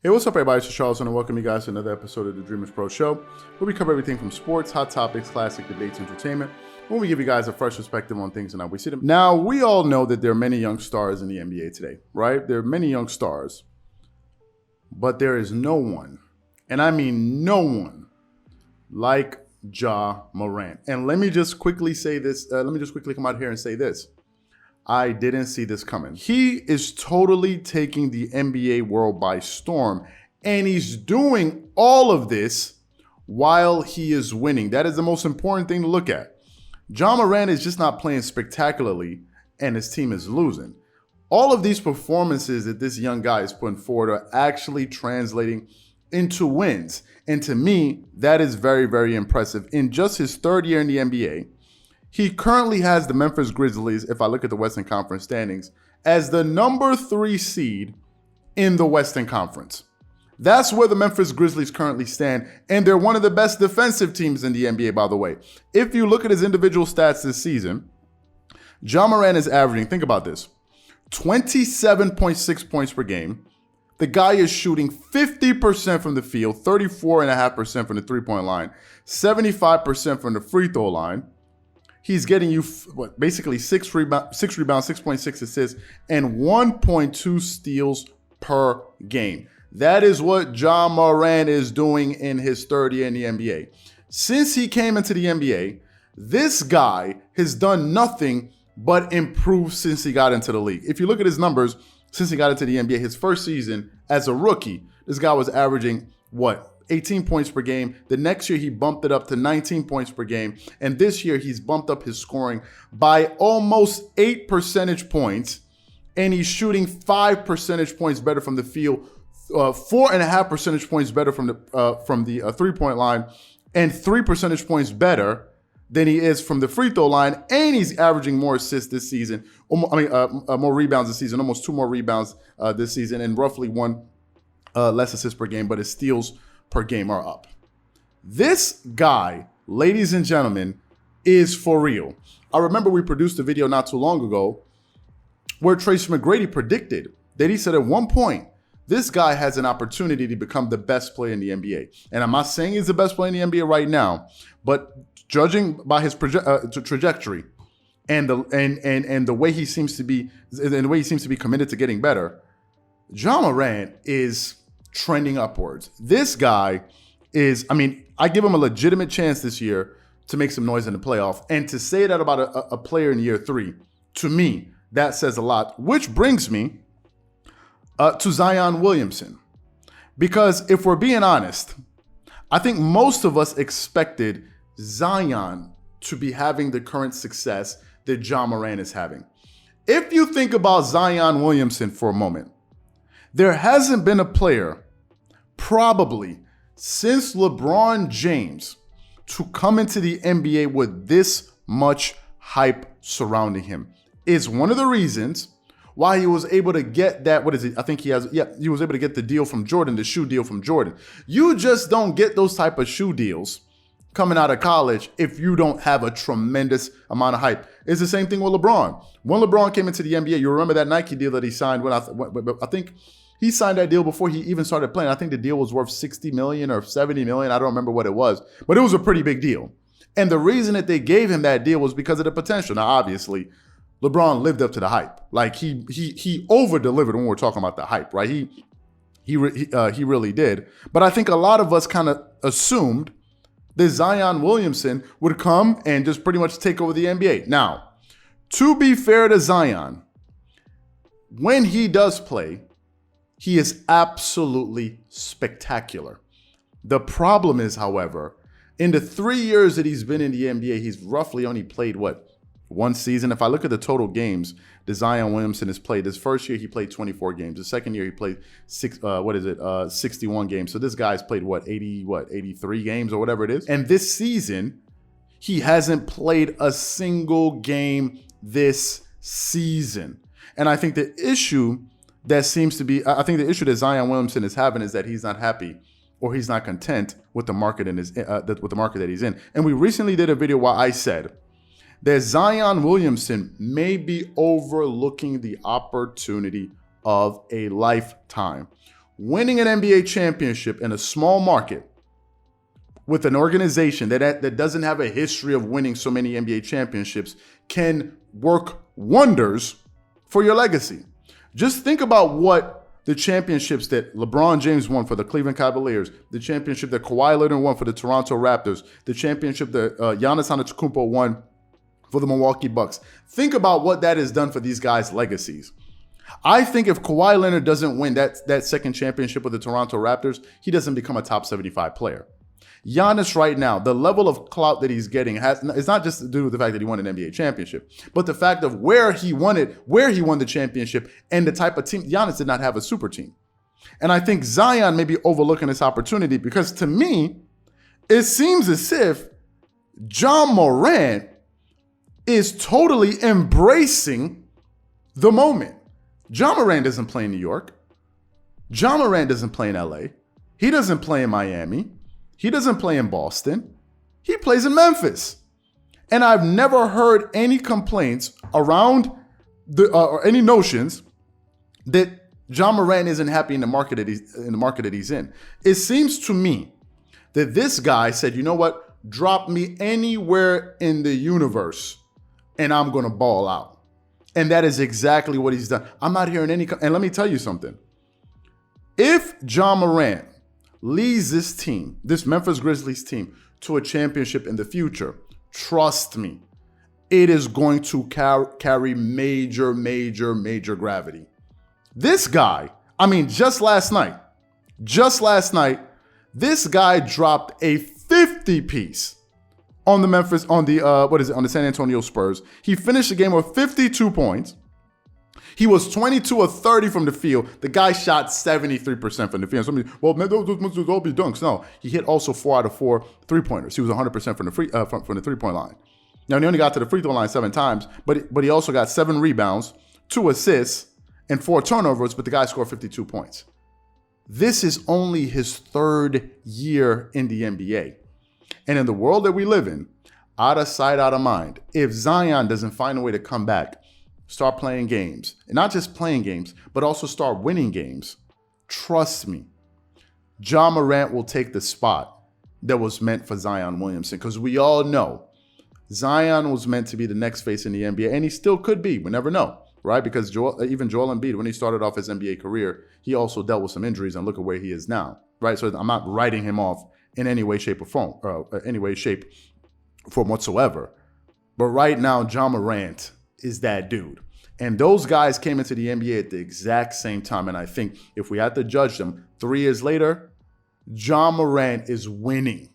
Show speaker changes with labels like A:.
A: Hey, what's up everybody, it's Charles and welcome you guys to another episode of the Dreamerspro Show, where we cover everything from sports, hot topics, classic debates, entertainment, when we give you guys a fresh perspective on things and how we see them. Now, we all know that there are many young stars in the NBA today, right? There are many young stars, but there is no one, and I mean no one, like Ja Morant. And let me just quickly say this, let me just quickly come out here and say this. I didn't see this coming. He is totally taking the NBA world by storm, and he's doing all of this while he is winning. That is the most important thing to look at. Ja Morant is just not playing spectacularly, and his team is losing. All of these performances that this young guy is putting forward are actually translating into wins. And to me, that is very, very impressive. In just his third year in the NBA, he currently has the Memphis Grizzlies, if I look at the Western Conference standings, as the number 3 seed in the Western Conference. That's where the Memphis Grizzlies currently stand, and they're one of the best defensive teams in the NBA, by the way. If you look at his individual stats this season, Ja Morant is averaging, think about this, 27.6 points per game. The guy is shooting 50% from the field, 34.5% from the three-point line, 75% from the free throw line. He's getting you, basically 6 rebounds, 6.6 assists, and 1.2 steals per game. That is what Ja Morant is doing in his third year in the NBA. Since he came into the NBA, this guy has done nothing but improve since he got into the league. If you look at his numbers since he got into the NBA, his first season as a rookie, this guy was averaging, 18 points per game. The next year, he bumped it up to 19 points per game. And this year, he's bumped up his scoring by almost 8 percentage points. And he's shooting 5 percentage points better from the field, 4.5 percentage points better from the three-point line, and 3 percentage points better than he is from the free throw line. And he's averaging more assists this season. More rebounds this season, almost 2 more rebounds this season, and roughly 1 less assists per game, but his steals per game are up. This guy, ladies and gentlemen, is for real. I remember we produced a video not too long ago where Tracy McGrady predicted that he said at one point, this guy has an opportunity to become the best player in the NBA. And I'm not saying he's the best player in the NBA right now, but judging by his trajectory and the way he seems to be committed to getting better, Ja Morant is trending upwards. This guy is, I give him a legitimate chance this year to make some noise in the playoff. And to say that about a player in year 3, to me, that says a lot, which brings me to Zion Williamson. Because if we're being honest, I think most of us expected Zion to be having the current success that Ja Morant is having. If you think about Zion Williamson for a moment, there hasn't been a player probably since LeBron James to come into the NBA with this much hype surrounding him. Is one of the reasons why he was able to get that, he was able to get the deal from Jordan, the shoe deal from Jordan. You just don't get those type of shoe deals coming out of college if you don't have a tremendous amount of hype. It's the same thing with LeBron. When LeBron came into the NBA, you remember that Nike deal that he signed when I think he signed that deal before he even started playing. I think the deal was worth $60 million or $70 million. I don't remember what it was, but it was a pretty big deal. And the reason that they gave him that deal was because of the potential. Now, obviously, LeBron lived up to the hype. Like he over-delivered when we're talking about the hype, right? He really did. But I think a lot of us kind of assumed that Zion Williamson would come and just pretty much take over the NBA. Now, to be fair to Zion, when he does play, he is absolutely spectacular. The problem is, however, in the 3 years that he's been in the NBA, he's roughly only played, 1 season? If I look at the total games that Zion Williamson has played, his first year he played 24 games. The second year he played 61 games. So this guy's played 83 games or whatever it is. And this season, he hasn't played a single game this season. And I think the issue that Zion Williamson is having is that he's not happy or he's not content with the market with the market that he's in. And we recently did a video where I said that Zion Williamson may be overlooking the opportunity of a lifetime. winning an NBA championship in a small market with an organization that doesn't have a history of winning so many NBA championships can work wonders for your legacy. Just think about what the championships that LeBron James won for the Cleveland Cavaliers, the championship that Kawhi Leonard won for the Toronto Raptors, the championship that Giannis Antetokounmpo won for the Milwaukee Bucks. Think about what that has done for these guys' legacies. I think if Kawhi Leonard doesn't win that second championship with the Toronto Raptors, he doesn't become a top 75 player. Giannis right now, the level of clout that he's getting is not just to do with the fact that he won an NBA championship, but the fact of where he won the championship, and the type of team. Giannis did not have a super team. And I think Zion may be overlooking this opportunity because to me, it seems as if Ja Morant is totally embracing the moment. Ja Morant doesn't play in New York. Ja Morant doesn't play in LA. He doesn't play in Miami. He doesn't play in Boston. He plays in Memphis. And I've never heard any complaints around or any notions that Ja Morant isn't happy in the market that he's in. It seems to me that this guy said, you know what? Drop me anywhere in the universe and I'm going to ball out. And that is exactly what he's done. I'm not hearing any. And let me tell you something. If Ja Morant leads this team, this Memphis Grizzlies team, to a championship in the future, trust me, it is going to carry major, major, major gravity. This guy, just last night, this guy dropped a 50-piece on the San Antonio Spurs. He finished the game with 52 points. He was 22 of 30 from the field. The guy shot 73% from the field. Somebody, well, man, those must all be dunks. No, he hit also 4 out of 4 three-pointers. He was 100% from the three-point line. Now, he only got to the free throw line 7 times, but he also got 7 rebounds, 2 assists, and 4 turnovers, but the guy scored 52 points. This is only his 3rd year in the NBA. And in the world that we live in, out of sight, out of mind, if Zion doesn't find a way to come back, start playing games, and not just playing games, but also start winning games, trust me, Ja Morant will take the spot that was meant for Zion Williamson, because we all know Zion was meant to be the next face in the NBA, and he still could be. We never know, right? Because even Joel Embiid, when he started off his NBA career, he also dealt with some injuries, and look at where he is now, right? So I'm not writing him off in any way, shape, or form whatsoever. But right now, Ja Morant is that dude. And those guys came into the NBA at the exact same time. And I think if we had to judge them 3 years later, Ja Morant is winning.